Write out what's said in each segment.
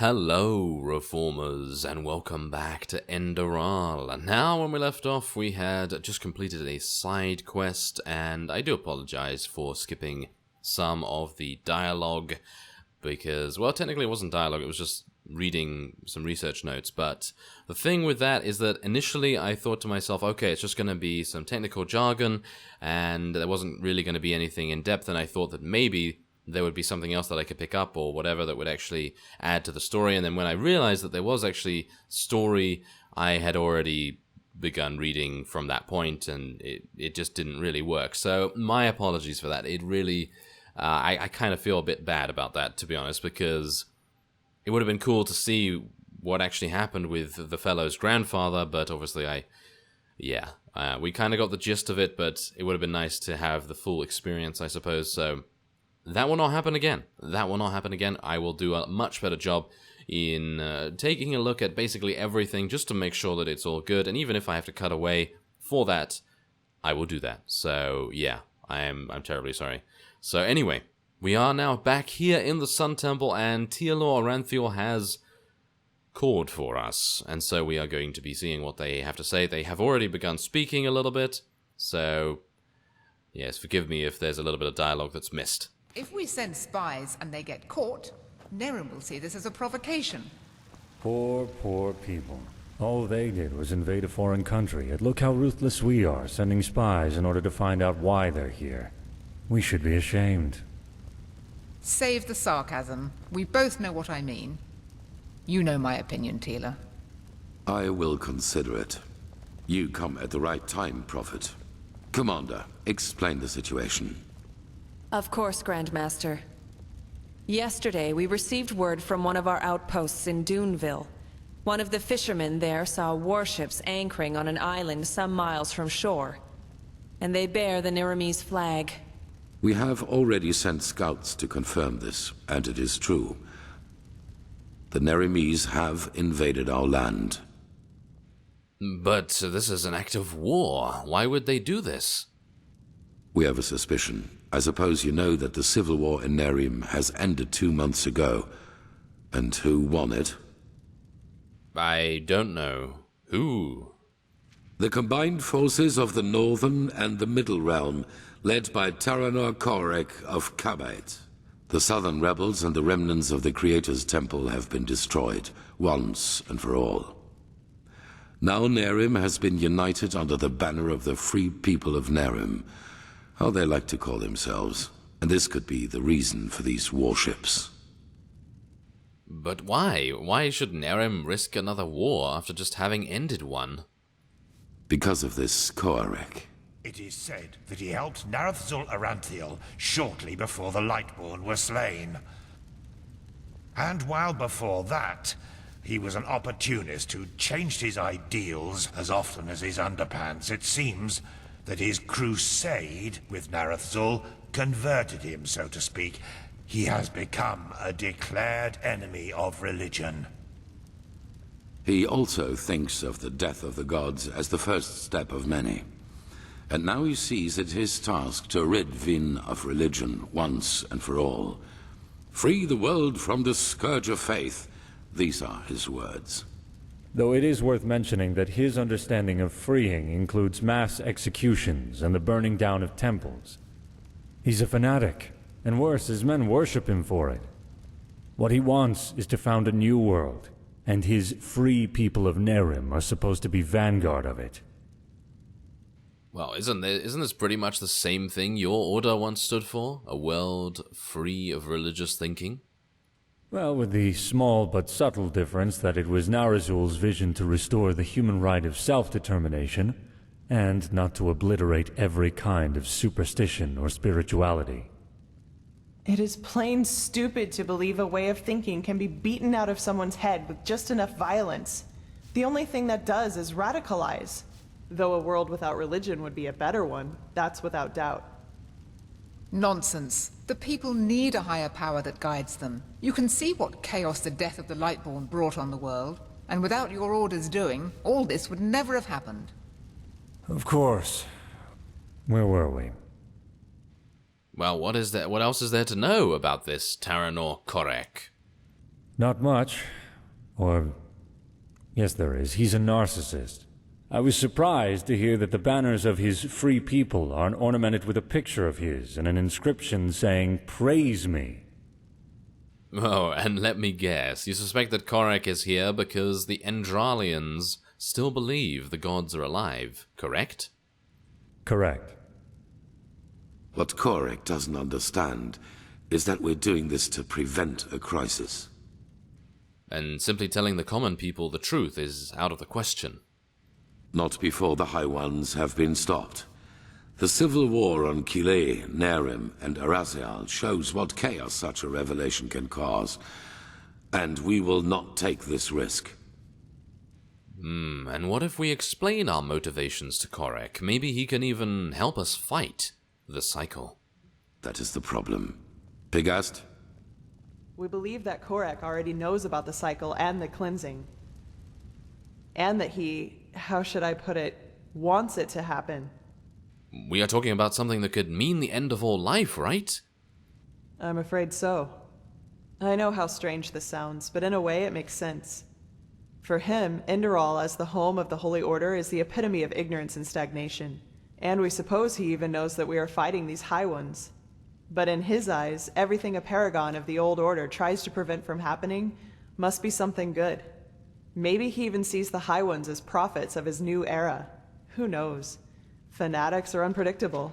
Hello, Reformers, and welcome back to Enderal. Now, when we left off, we had just completed a side quest, and I do apologize for skipping some of the dialogue, because, well, technically it wasn't dialogue, it was just reading some research notes, but the thing with that is that initially I thought to myself, okay, it's just going to be some technical jargon, and there wasn't really going to be anything in depth, and I thought that maybe there would be something else that I could pick up or whatever that would actually add to the story. And then when I realized that there was actually story, I had already begun reading from that point, and it just didn't really work. So my apologies for that. It really, I kind of feel a bit bad about that, to be honest, because it would have been cool to see what actually happened with the fellow's grandfather, but obviously we kind of got the gist of it, but it would have been nice to have the full experience, I suppose. So that will not happen again. That will not happen again. I will do a much better job in taking a look at basically everything just to make sure that it's all good. And even if I have to cut away for that, I will do that. So yeah, I'm terribly sorry. So anyway, we are now back here in the Sun Temple, and Tealor Ranthiel has called for us. And so we are going to be seeing what they have to say. They have already begun speaking a little bit. So yes, forgive me if there's a little bit of dialogue that's missed. If we send spies and they get caught, Nehrim will see this as a provocation. Poor people. All they did was invade a foreign country, and look how ruthless we are, sending spies in order to find out why they're here. We should be ashamed. Save the sarcasm. We both know what I mean. You know my opinion, Tealor. I will consider it. You come at the right time, Prophet. Commander, explain the situation. Of course, Grandmaster. Yesterday, we received word from one of our outposts in Duneville. One of the fishermen there saw warships anchoring on an island some miles from shore. And they bear the Nehrimese flag. We have already sent scouts to confirm this, and it is true. The Nehrimese have invaded our land. But this is an act of war. Why would they do this? We have a suspicion. I suppose you know that the civil war in Nehrim has ended 2 months ago. And who won it? I don't know. Who? The combined forces of the Northern and the Middle Realm, led by Taranor Korek of Kabait. The Southern rebels and the remnants of the Creator's Temple have been destroyed, once and for all. Now Nehrim has been united under the banner of the Free People of Nehrim, how they like to call themselves, and this could be the reason for these warships. But why? Why should Nehrim risk another war after just having ended one? Because of this Korek. It is said that he helped Narathzul Aranthiel shortly before the Lightborn were slain. And while before that, he was an opportunist who changed his ideals as often as his underpants. It seems that his crusade with Narathzul converted him, so to speak. He has become a declared enemy of religion. He also thinks of the death of the gods as the first step of many. And now he sees it his task to rid Vin of religion once and for all. Free the world from the scourge of faith. These are his words. Though it is worth mentioning that his understanding of freeing includes mass executions and the burning down of temples. He's a fanatic, and worse, his men worship him for it. What he wants is to found a new world, and his free people of Nehrim are supposed to be vanguard of it. Well, isn't this pretty much the same thing your order once stood for? A world free of religious thinking? Well, with the small but subtle difference that it was Narazul's vision to restore the human right of self-determination, and not to obliterate every kind of superstition or spirituality. It is plain stupid to believe a way of thinking can be beaten out of someone's head with just enough violence. The only thing that does is radicalize. Though a world without religion would be a better one, that's without doubt. Nonsense. The people need a higher power that guides them. You can see what chaos the death of the Lightborn brought on the world, and without your orders doing, all this would never have happened. Of course. Where were we? Well, what else is there to know about this Taranor Korek? Not much. Or... yes, there is. He's a narcissist. I was surprised to hear that the banners of his free people aren't ornamented with a picture of his and an inscription saying, "Praise me." Oh, and let me guess, you suspect that Korek is here because the Enderalians still believe the gods are alive, correct? Correct. What Korek doesn't understand is that we're doing this to prevent a crisis. And simply telling the common people the truth is out of the question. Not before the High Ones have been stopped. The civil war on Kile, Nehrim, and Arazial shows what chaos such a revelation can cause. And we will not take this risk. And what if we explain our motivations to Korek? Maybe he can even help us fight the cycle. That is the problem. Pigast? We believe that Korek already knows about the cycle and the cleansing. And that he, how should I put it, wants it to happen. We are talking about something that could mean the end of all life, right? I'm afraid so. I know how strange this sounds, but in a way it makes sense. For him, Enderal as the home of the Holy Order is the epitome of ignorance and stagnation. And we suppose he even knows that we are fighting these High Ones. But in his eyes, everything a paragon of the old order tries to prevent from happening must be something good. Maybe he even sees the High Ones as prophets of his new era. Who knows? Fanatics are unpredictable.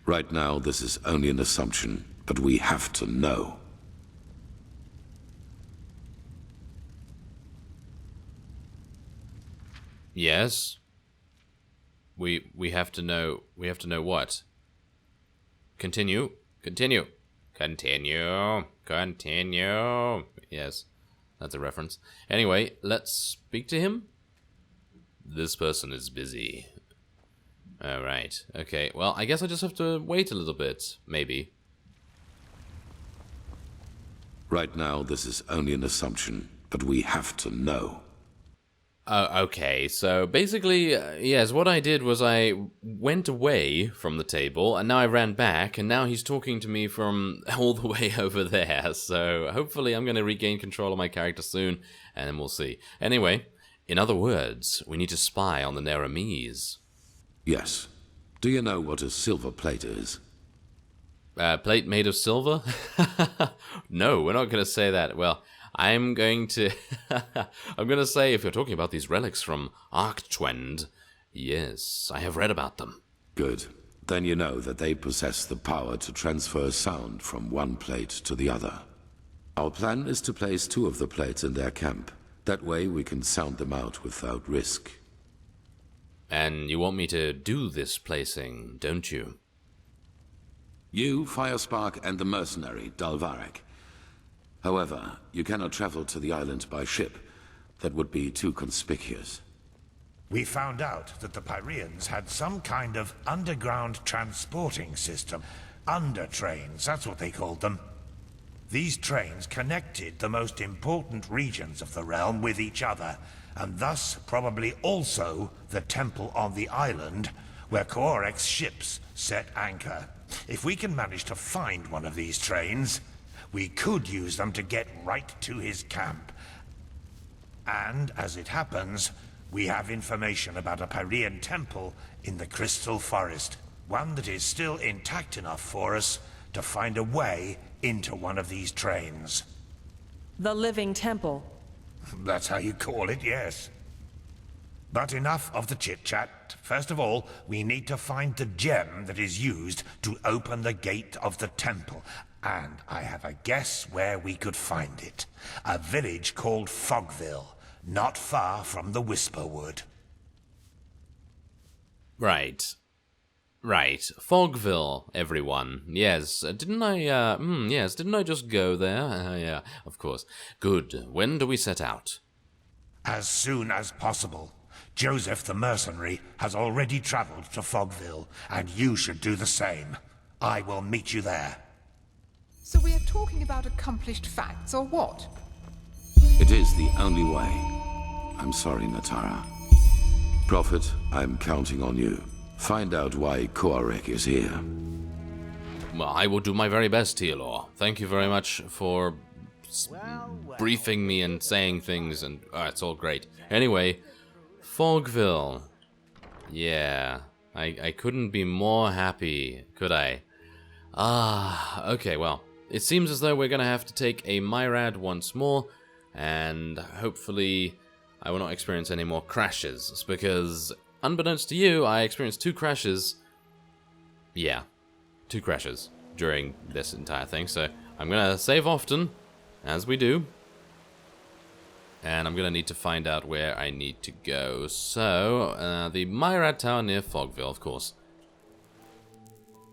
Right now, this is only an assumption, but we have to know. Yes. We have to know. We have to know what? Continue. Continue. Continue. Continue. Yes. That's a reference. Anyway, let's speak to him. This person is busy. Alright. Okay. Well, I guess I just have to wait a little bit. Maybe. Right now, this is only an assumption, but we have to know. Okay, so basically, yes, what I did was I went away from the table, and now I ran back, and now he's talking to me from all the way over there, so hopefully I'm going to regain control of my character soon, and then we'll see. Anyway, in other words, we need to spy on the Nehrimese. Yes. Do you know what a silver plate is? Plate made of silver? No, we're not going to say that. Well, I'm going to... I'm going to say, if you're talking about these relics from Arctwend, yes, I have read about them. Good. Then you know that they possess the power to transfer sound from one plate to the other. Our plan is to place 2 of the plates in their camp. That way we can sound them out without risk. And you want me to do this placing, don't you? You, Firespark, and the mercenary, Dalvarek. However, you cannot travel to the island by ship. That would be too conspicuous. We found out that the Pyreans had some kind of underground transporting system. Under-trains, that's what they called them. These trains connected the most important regions of the realm with each other, and thus probably also the temple on the island where Korek's ships set anchor. If we can manage to find one of these trains, we could use them to get right to his camp. And, as it happens, we have information about a Pyrean temple in the Crystal Forest. One that is still intact enough for us to find a way into one of these trains. The Living Temple. That's how you call it, yes. But enough of the chit-chat. First of all, we need to find the gem that is used to open the gate of the temple. And I have a guess where we could find it. A village called Fogville, not far from the Whisperwood. Right. Right. Fogville, everyone. Yes. Didn't I just go there? Yeah, of course. Good. When do we set out? As soon as possible. Joseph the mercenary has already traveled to Fogville, and you should do the same. I will meet you there. So we are talking about accomplished facts, or what? It is the only way. I'm sorry, Natara. Prophet, I'm counting on you. Find out why Korek is here. Well, I will do my very best, Tealor. Thank you very much for briefing me and saying things, and it's all great. Anyway, Fogville. Yeah, I couldn't be more happy, could I? Okay, well, it seems as though we're gonna have to take a Myrad once more, and hopefully I will not experience any more crashes, because unbeknownst to you, I experienced 2 crashes. Yeah, 2 crashes during this entire thing, so I'm gonna save often, as we do. And I'm gonna need to find out where I need to go. So, the Myrad Tower near Fogville, of course.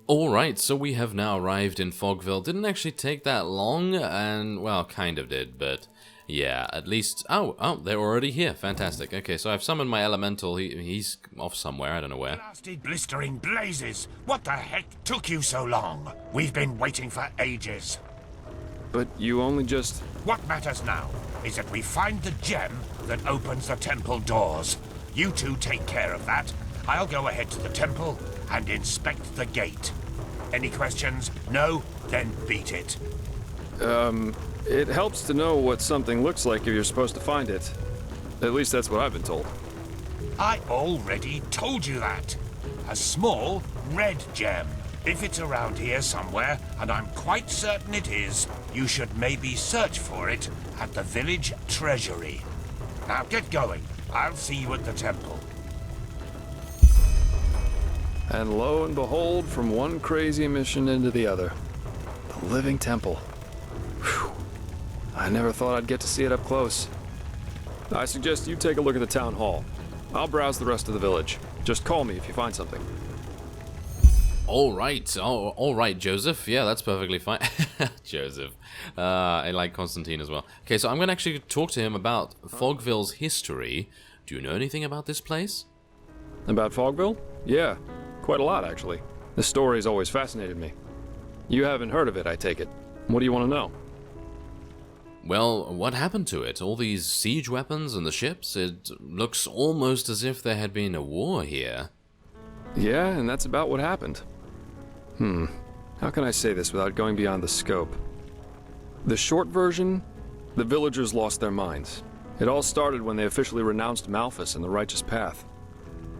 Alright, so we have now arrived in Fogville. Didn't actually take that long, and, well, kind of did, but yeah, at least... Oh, they're already here. Fantastic. Okay, so I've summoned my elemental. He's off somewhere, I don't know where. Blasted blistering blazes! What the heck took you so long? We've been waiting for ages. But you only just... What matters now is that we find the gem that opens the temple doors. You two take care of that. I'll go ahead to the temple and inspect the gate. Any questions? No? Then beat it. It helps to know what something looks like if you're supposed to find it. At least that's what I've been told. I already told you that. A small red gem. If it's around here somewhere, and I'm quite certain it is, you should maybe search for it at the village treasury. Now get going. I'll see you at the temple. And lo and behold, from one crazy mission into the other. The living temple. Whew. I never thought I'd get to see it up close. I suggest you take a look at the town hall. I'll browse the rest of the village. Just call me if you find something. Alright, alright, Joseph. Yeah, that's perfectly fine. Joseph. I like Constantine as well. Okay, so I'm going to actually talk to him about Fogville's history. Do you know anything about this place? About Fogville? Yeah, quite a lot, actually. The story's always fascinated me. You haven't heard of it, I take it. What do you want to know? Well, what happened to it? All these siege weapons and the ships? It looks almost as if there had been a war here. Yeah, and that's about what happened. How can I say this without going beyond the scope? The short version, the villagers lost their minds. It all started when they officially renounced Malthus and the righteous path.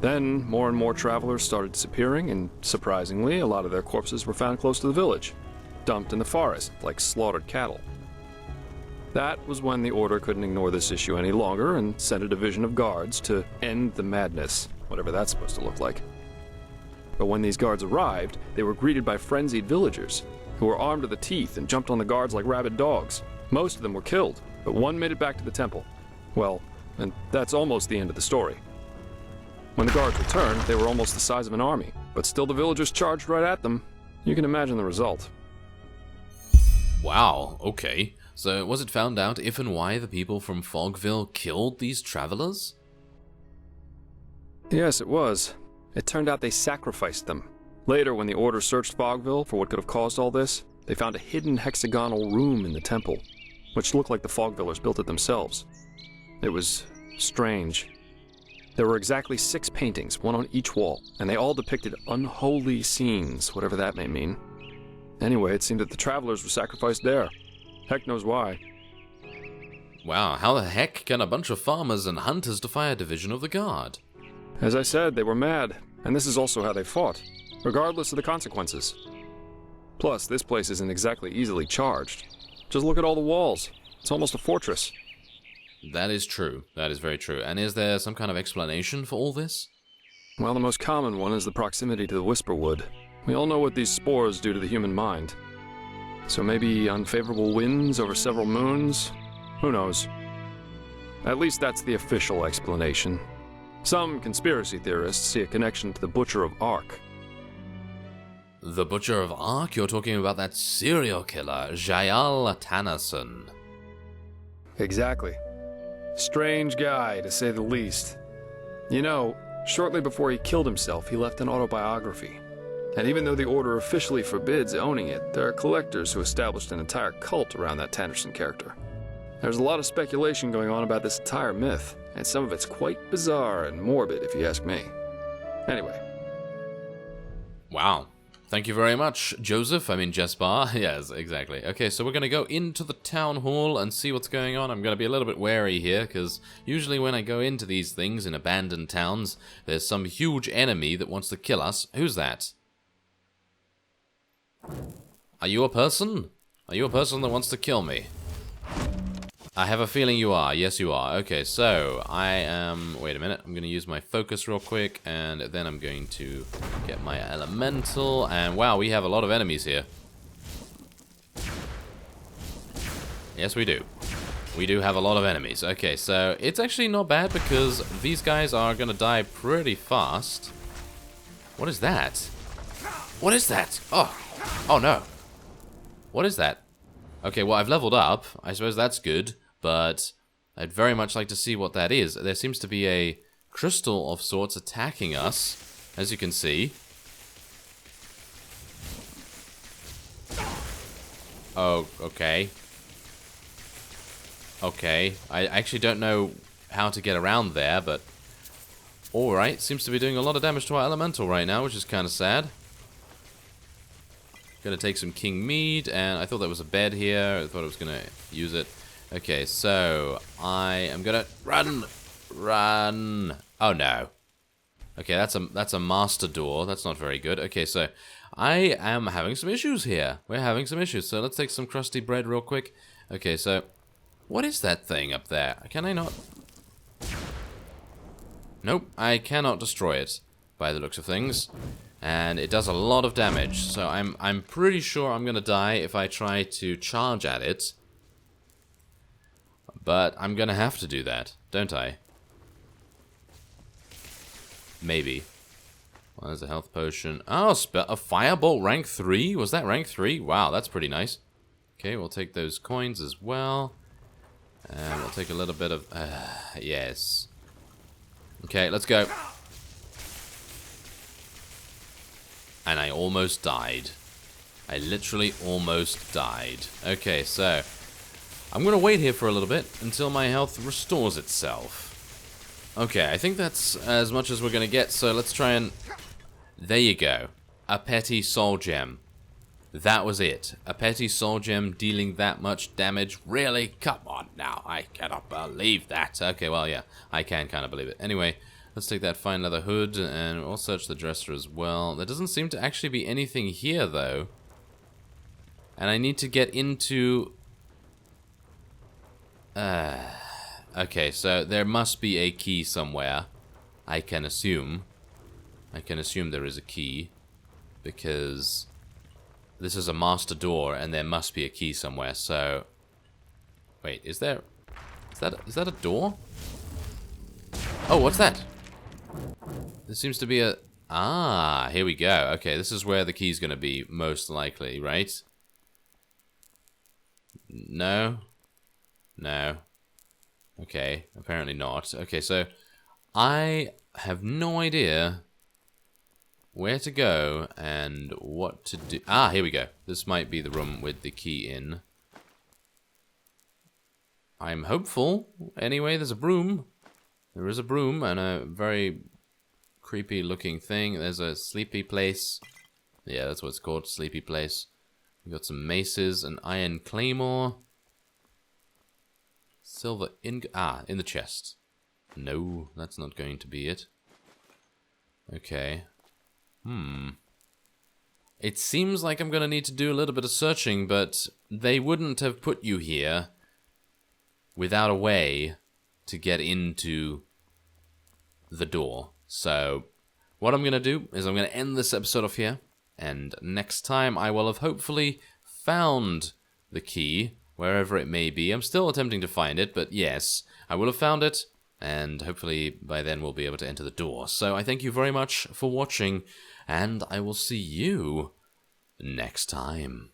Then, more and more travelers started disappearing, and surprisingly, a lot of their corpses were found close to the village, dumped in the forest like slaughtered cattle. That was when the Order couldn't ignore this issue any longer and sent a division of guards to end the madness, whatever that's supposed to look like. But when these guards arrived, they were greeted by frenzied villagers, who were armed to the teeth and jumped on the guards like rabid dogs. Most of them were killed, but one made it back to the temple. Well, and that's almost the end of the story. When the guards returned, they were almost the size of an army, but still the villagers charged right at them. You can imagine the result. Wow, okay. So was it found out if and why the people from Fogville killed these travelers? Yes, it was. It turned out they sacrificed them. Later, when the Order searched Fogville for what could have caused all this, they found a hidden hexagonal room in the temple, which looked like the Fogvillers built it themselves. It was strange. There were exactly 6 paintings, one on each wall, and they all depicted unholy scenes, whatever that may mean. Anyway, it seemed that the travelers were sacrificed there. Heck knows why. Wow, how the heck can a bunch of farmers and hunters defy a division of the guard? As I said, they were mad, and this is also how they fought, regardless of the consequences. Plus, this place isn't exactly easily charged. Just look at all the walls. It's almost a fortress. That is true. That is very true. And is there some kind of explanation for all this? Well, the most common one is the proximity to the Whisperwood. We all know what these spores do to the human mind. So maybe unfavorable winds over several moons? Who knows? At least that's the official explanation. Some conspiracy theorists see a connection to the Butcher of Ark. The Butcher of Ark? You're talking about that serial killer, Jael Tannerson. Exactly. Strange guy, to say the least. You know, shortly before he killed himself, he left an autobiography. And even though the Order officially forbids owning it, there are collectors who established an entire cult around that Tannerson character. There's a lot of speculation going on about this entire myth, and some of it's quite bizarre and morbid, if you ask me. Anyway. Wow. Thank you very much, Joseph. I mean, Jespar. Yes, exactly. Okay, so we're going to go into the town hall and see what's going on. I'm going to be a little bit wary here, because usually when I go into these things in abandoned towns, there's some huge enemy that wants to kill us. Who's that? Are you a person? Are you a person that wants to kill me? I have a feeling you are. Yes, you are. Okay, so I am... Wait a minute. I'm going to use my focus real quick, and then I'm going to get my elemental. And wow, we have a lot of enemies here. Yes, we do. We do have a lot of enemies. Okay, so it's actually not bad because these guys are going to die pretty fast. What is that? What is that? Oh. Oh, no. What is that? Okay, well, I've leveled up. I suppose that's good. But I'd very much like to see what that is. There seems to be a crystal of sorts attacking us, as you can see. Oh, okay. Okay, I actually don't know how to get around there, but... Alright, seems to be doing a lot of damage to our elemental right now, which is kind of sad. Gonna take some King Mead, and I thought there was a bed here. I thought I was gonna use it. Okay, so I am gonna run. Oh no. Okay, that's a master door. That's not very good. Okay, so I am having some issues here. We're having some issues. So let's take some crusty bread real quick. Okay, so what is that thing up there? Can I not? Nope, I cannot destroy it by the looks of things. And it does a lot of damage. So I'm pretty sure I'm gonna die if I try to charge at it. But I'm gonna have to do that, don't I? Maybe. Well, there's a health potion. Oh, a firebolt rank 3? Was that rank 3? Wow, that's pretty nice. Okay, we'll take those coins as well. And we'll take a little bit of... yes. Okay, let's go. And I almost died. I literally almost died. Okay, so... I'm going to wait here for a little bit until my health restores itself. Okay, I think that's as much as we're going to get, so let's try and... There you go. A petty soul gem. That was it. A petty soul gem dealing that much damage. Really? Come on now. I cannot believe that. Okay, well, yeah. I can kind of believe it. Anyway, let's take that fine leather hood, and we'll search the dresser as well. There doesn't seem to actually be anything here, though. And I need to get into... okay, so there must be a key somewhere. I can assume. I can assume there is a key. Because this is a master door and there must be a key somewhere, so... Wait, is there... Is that a door? Oh, what's that? There seems to be a... Ah, here we go. Okay, this is where the key's gonna be, most likely, right? No? No. Okay, apparently not. Okay, so I have no idea where to go and what to do. Ah, here we go. This might be the room with the key in. I'm hopeful. Anyway, there's a broom. There is a broom and a very creepy looking thing. There's a sleepy place. Yeah, that's what it's called, sleepy place. We've got some maces, an iron claymore. Silver in the chest. No, that's not going to be it. Okay. It seems like I'm gonna need to do a little bit of searching, but they wouldn't have put you here without a way to get into the door. So, what I'm gonna do is I'm gonna end this episode off here, and next time I will have hopefully found the key, wherever it may be. I'm still attempting to find it, but yes, I will have found it, and hopefully by then we'll be able to enter the door. So I thank you very much for watching, and I will see you next time.